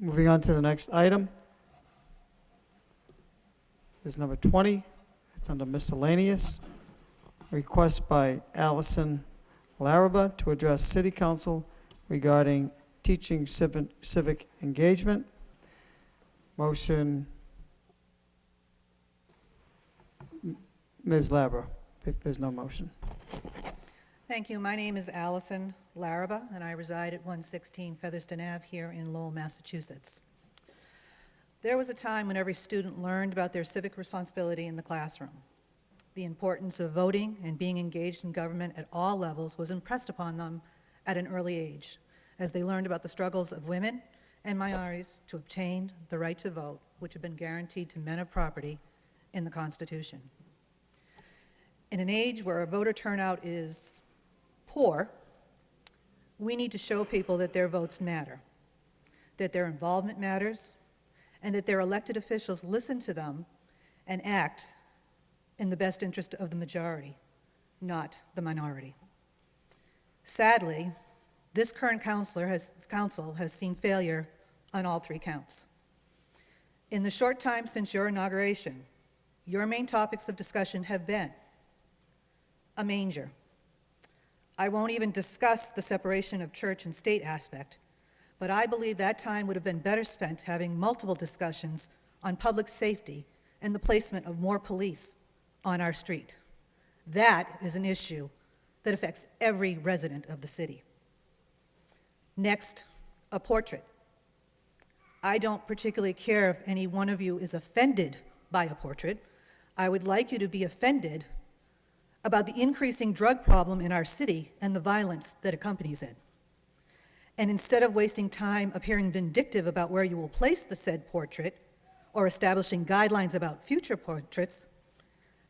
Moving on to the next item is number 20. It's under miscellaneous. A request by Alison Laraba to address City Council regarding teaching civic engagement. Motion, Ms. Laraba, if there's no motion. Thank you. My name is Alison Laraba, and I reside at 116 Featherston Ave here in Lowell, Massachusetts. There was a time when every student learned about their civic responsibility in the classroom. The importance of voting and being engaged in government at all levels was impressed upon them at an early age, as they learned about the struggles of women and minorities to obtain the right to vote, which had been guaranteed to men of property in the Constitution. In an age where our voter turnout is poor, we need to show people that their votes matter, that their involvement matters, and that their elected officials listen to them and act in the best interest of the majority, not the minority. Sadly, this current council has seen failure on all three counts. In the short time since your inauguration, your main topics of discussion have been a manger. I won't even discuss the separation of church and state aspect, but I believe that time would have been better spent having multiple discussions on public safety and the placement of more police on our street. That is an issue that affects every resident of the city. Next, a portrait. I don't particularly care if any one of you is offended by a portrait. I would like you to be offended about the increasing drug problem in our city and the violence that accompanies it. And instead of wasting time appearing vindictive about where you will place the said portrait or establishing guidelines about future portraits,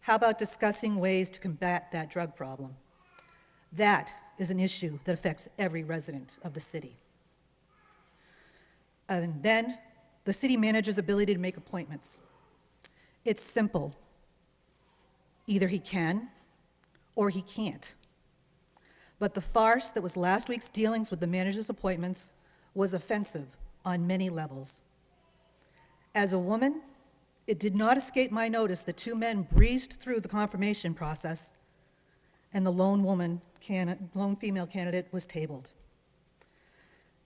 how about discussing ways to combat that drug problem? That is an issue that affects every resident of the city. And then, the city manager's ability to make appointments. It's simple. Either he can or he can't. But the farce that was last week's dealings with the manager's appointments was offensive on many levels. As a woman, it did not escape my notice that two men breezed through the confirmation process and the lone female candidate was tabled.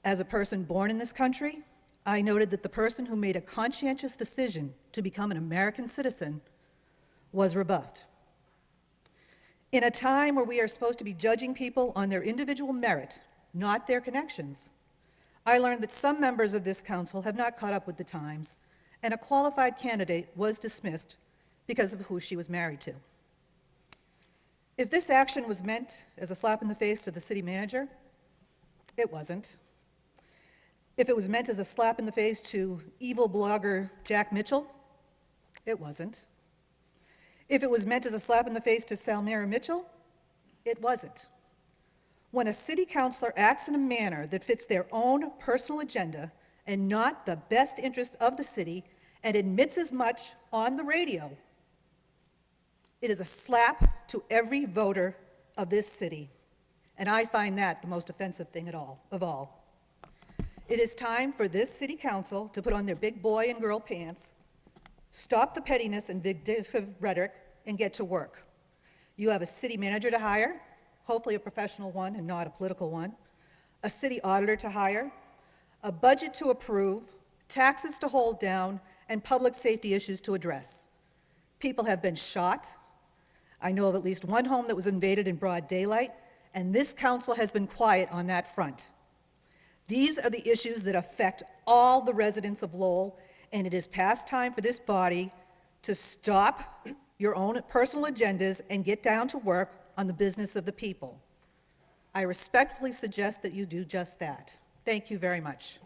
As a person born in this country, I noted that the person who made a conscientious decision to become an American citizen was rebuffed. In a time where we are supposed to be judging people on their individual merit, not their connections, I learned that some members of this council have not caught up with the times, and a qualified candidate was dismissed because of who she was married to. If this action was meant as a slap in the face to the city manager, it wasn't. If it was meant as a slap in the face to evil blogger Jack Mitchell, it wasn't. If it was meant as a slap in the face to Salmira Mitchell, it wasn't. When a city councilor acts in a manner that fits their own personal agenda and not the best interest of the city and admits as much on the radio, it is a slap to every voter of this city. And I find that the most offensive thing of all. It is time for this city council to put on their big boy and girl pants, stop the pettiness and vindictive rhetoric, and get to work. You have a city manager to hire, hopefully a professional one and not a political one, a city auditor to hire, a budget to approve, taxes to hold down, and public safety issues to address. People have been shot. I know of at least one home that was invaded in broad daylight, and this council has been quiet on that front. These are the issues that affect all the residents of Lowell, and it is past time for this body to stop your own personal agendas and get down to work on the business of the people. I respectfully suggest that you do just that. Thank you very much.